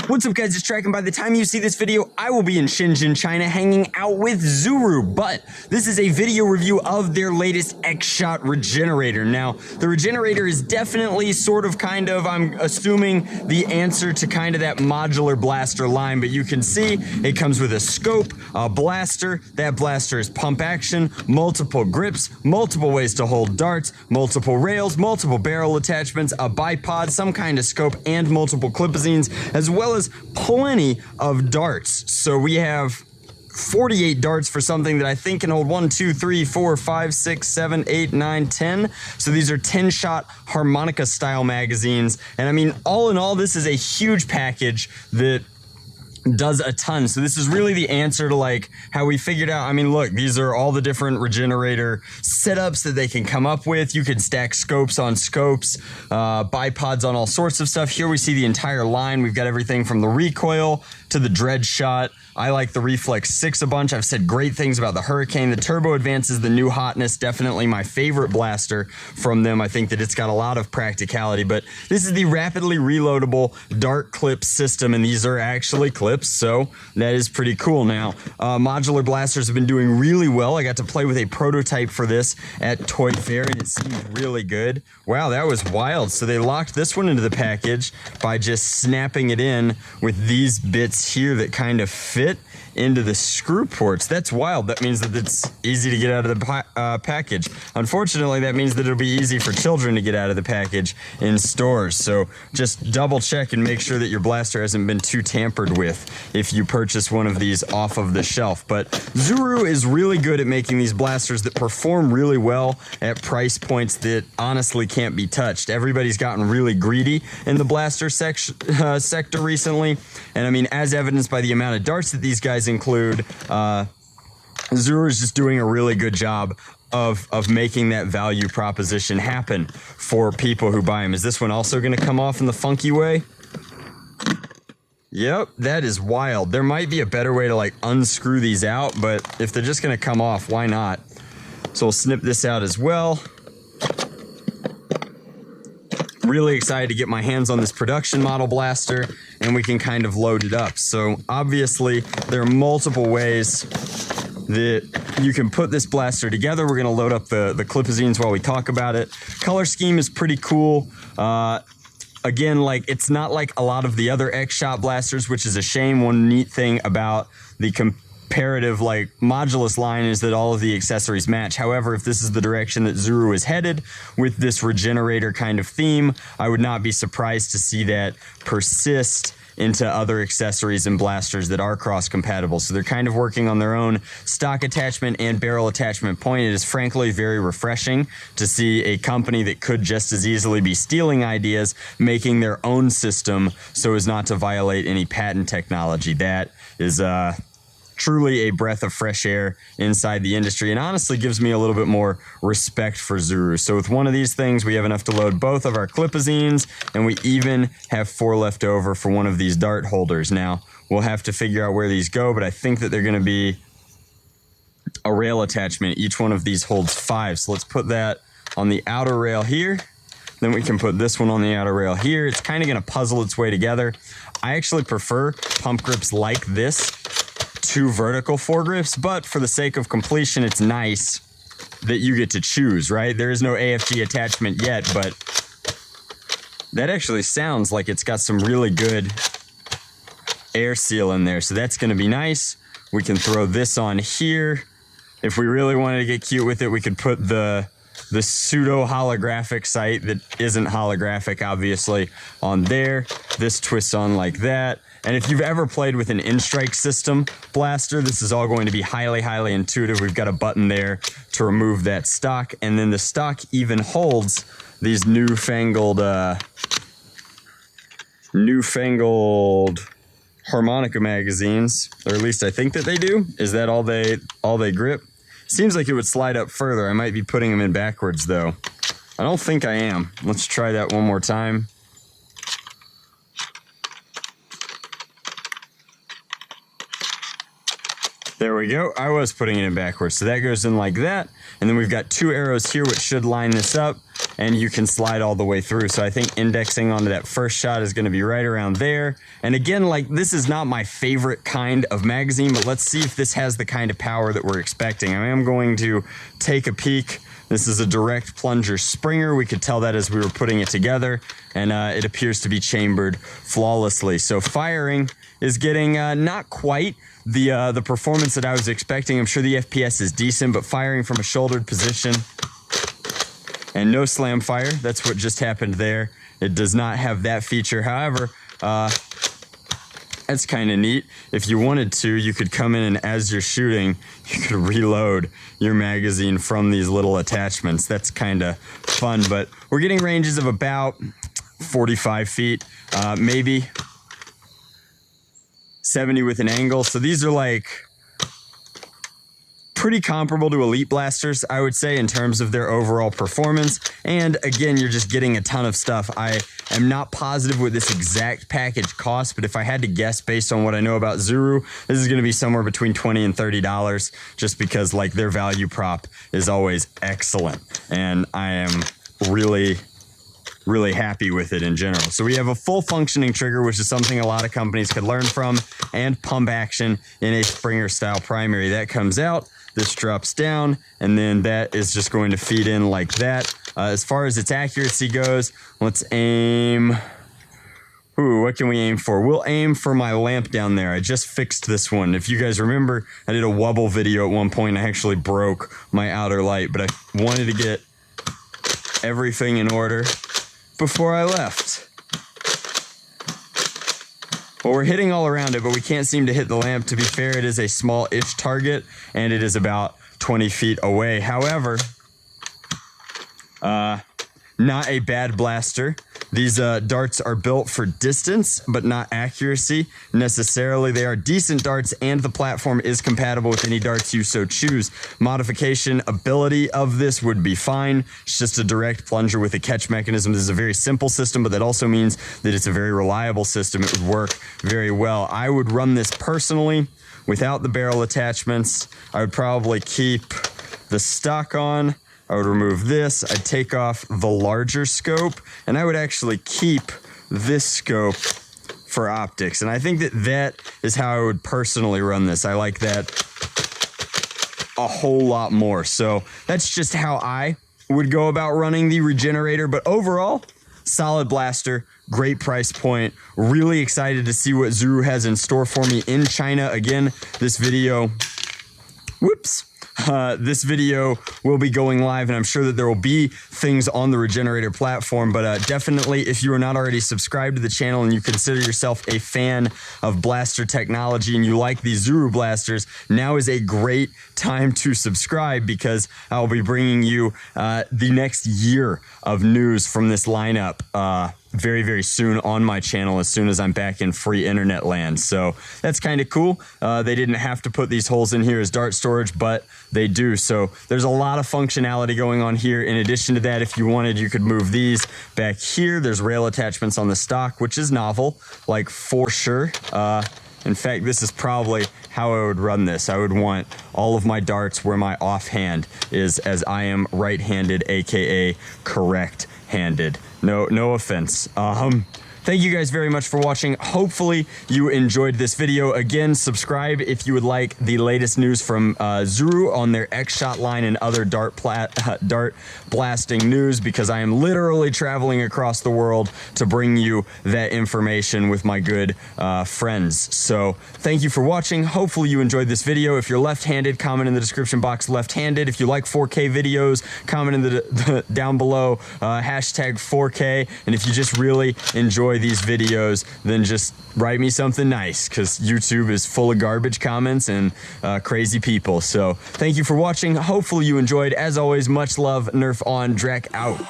What's up guys, it's Drac, and by the time you see this video, I will be in Shenzhen, China, hanging out with Zuru, but this is a video review of their latest X-Shot Regenerator. Now, the Regenerator is definitely I'm assuming, the answer to kind of that modular blaster line, but you can see it comes with a scope, a blaster, that blaster is pump action, multiple grips, multiple ways to hold darts, multiple rails, multiple barrel attachments, a bipod, some kind of scope, and multiple clipazines, as well as plenty of darts. So we have 48 darts for something that I think can hold 1, 2, 3, 4, 5, 6, 7, 8, 9, 10. So these are 10-shot harmonica style magazines. And I mean, all in all, this is a huge package that does a ton. So this is really the answer to like how we figured out. I mean, look, these are all the different Regenerator setups that they can come up with. You can stack scopes on scopes, bipods on all sorts of stuff. Here we see the entire line. We've got everything from the recoil to the dread shot. I like the Reflex 6 a bunch. I've said great things about the Hurricane. The Turbo Advance is the new hotness. Definitely my favorite blaster from them. I think that it's got a lot of practicality, but this is the rapidly reloadable dart clip system, and these are actually clips, so that is pretty cool. Now, modular blasters have been doing really well. I got to play with a prototype for this at Toy Fair, and it seemed really good. Wow, that was wild. So they locked this one into the package by just snapping it in with these bits here that kind of fit into the screw ports. That's wild. That means that it's easy to get out of the package. Unfortunately, that means that it'll be easy for children to get out of the package in stores. So just double check and make sure that your blaster hasn't been too tampered with if you purchase one of these off of the shelf. But Zuru is really good at making these blasters that perform really well at price points that honestly can't be touched. Everybody's gotten really greedy in the blaster sector recently. And I mean, as evidenced by the amount of darts that these guys include, Zuru is just doing a really good job of making that value proposition happen for people who buy them. Is this one also going to come off in the funky way? Yep, that is wild. There might be a better way to like unscrew these out, but if they're just going to come off, why not? So we'll snip this out as well. Really excited to get my hands on this production model blaster, and we can kind of load it up. So obviously there are multiple ways that you can put this blaster together. We're going to load up the clipazines while we talk about it. Color scheme is pretty cool. Again, like it's not like a lot of the other X-Shot blasters, which is a shame. One neat thing about the comparative like Modulus line is that all of the accessories match. However, if this is the direction that Zuru is headed with this Regenerator kind of theme, I would not be surprised to see that persist into other accessories and blasters that are cross-compatible. So they're kind of working on their own stock attachment and barrel attachment point. It is frankly very refreshing to see a company that could just as easily be stealing ideas, making their own system so as not to violate any patent technology. That is truly a breath of fresh air inside the industry, and honestly gives me a little bit more respect for Zuru. So with one of these things, we have enough to load both of our clipazines, and we even have 4 left over for one of these dart holders. Now, we'll have to figure out where these go, but I think that they're going to be a rail attachment. Each one of these holds 5. So let's put that on the outer rail here. Then we can put this one on the outer rail here. It's kind of going to puzzle its way together. I actually prefer pump grips like this to vertical foregrips, but for the sake of completion, it's nice that you get to choose, right? There is no AFG attachment yet, but that actually sounds like it's got some really good air seal in there, so that's going to be nice. We can throw this on here. If we really wanted to get cute with it, we could put the pseudo holographic sight that isn't holographic, obviously, on there. This twists on like that. And if you've ever played with an in-strike system blaster, this is all going to be highly, highly intuitive. We've got a button there to remove that stock, and then the stock even holds these newfangled harmonica magazines, or at least I think that they do. Is that all they grip? Seems like it would slide up further. I might be putting them in backwards though. I don't think I am. Let's try that one more time. There we go. I was putting it in backwards. So that goes in like that. And then we've got 2 arrows here, which should line this up. and you can slide all the way through. So I think indexing onto that first shot is going to be right around there. And again, like, this is not my favorite kind of magazine, but let's see if this has the kind of power that we're expecting. I am going to take a peek. This is a direct plunger Springer. We could tell that as we were putting it together, and it appears to be chambered flawlessly. So firing is getting not quite the performance that I was expecting. I'm sure the FPS is decent, but firing from a shouldered position and no slam fire. That's what just happened there. It does not have that feature. However, that's kind of neat. If you wanted to, you could come in and as you're shooting, you could reload your magazine from these little attachments. That's kind of fun, but we're getting ranges of about 45 feet, maybe 70 with an angle. So these are like pretty comparable to Elite blasters, I would say, in terms of their overall performance. And again, you're just getting a ton of stuff. I am not positive what this exact package costs, but if I had to guess based on what I know about Zuru, this is going to be somewhere between $20 and $30, just because like their value prop is always excellent. And I am really happy with it in general. So we have a full functioning trigger, which is something a lot of companies could learn from, and pump action in a Springer style primary. That comes out, this drops down, and then that is just going to feed in like that. As far as its accuracy goes, let's aim. Ooh, what can we aim for? We'll aim for my lamp down there. I just fixed this one. If you guys remember, I did a wobble video at one point. I actually broke my outer light, but I wanted to get everything in order before I left. Well, we're hitting all around it, but we can't seem to hit the lamp. To be fair, it is a small-ish target, and it is about 20 feet away. However, not a bad blaster. These darts are built for distance, but not accuracy necessarily. They are decent darts, and the platform is compatible with any darts you so choose. Modification ability of this would be fine. It's just a direct plunger with a catch mechanism. This is a very simple system, but that also means that it's a very reliable system. It would work very well. I would run this personally without the barrel attachments. I would probably keep the stock on. I would remove this, I'd take off the larger scope, and I would actually keep this scope for optics. And I think that that is how I would personally run this. I like that a whole lot more. So that's just how I would go about running the Regenerator. But overall, solid blaster, great price point. Really excited to see what Zuru has in store for me in China. Again, this video, this video will be going live, and I'm sure that there will be things on the Regenerator platform, but definitely, if you are not already subscribed to the channel and you consider yourself a fan of blaster technology and you like these Zuru blasters, now is a great time to subscribe, because I'll be bringing you the next year of news from this lineup very, very soon on my channel, as soon as I'm back in free internet land. So that's kind of cool. They didn't have to put these holes in here as dart storage, but they do. So there's a lot of functionality going on here. In addition to that, if you wanted, you could move these back here. There's rail attachments on the stock, which is novel, like for sure. In fact, this is probably how I would run this. I would want all of my darts where my offhand is, as I am right-handed, aka correct-handed. No offense. Thank you guys very much for watching. Hopefully you enjoyed this video. Again, subscribe if you would like the latest news from Zuru on their X-Shot line and other dart blasting news, because I am literally traveling across the world to bring you that information with my good friends. So thank you for watching. Hopefully you enjoyed this video. If you're left-handed, comment in the description box left-handed. If you like 4K videos, comment in the down below hashtag 4K. And if you just really enjoy these videos, then just write me something nice, because YouTube is full of garbage comments and crazy people. So thank you for watching. Hopefully you enjoyed. As always, much love. Nerf on. Drac out.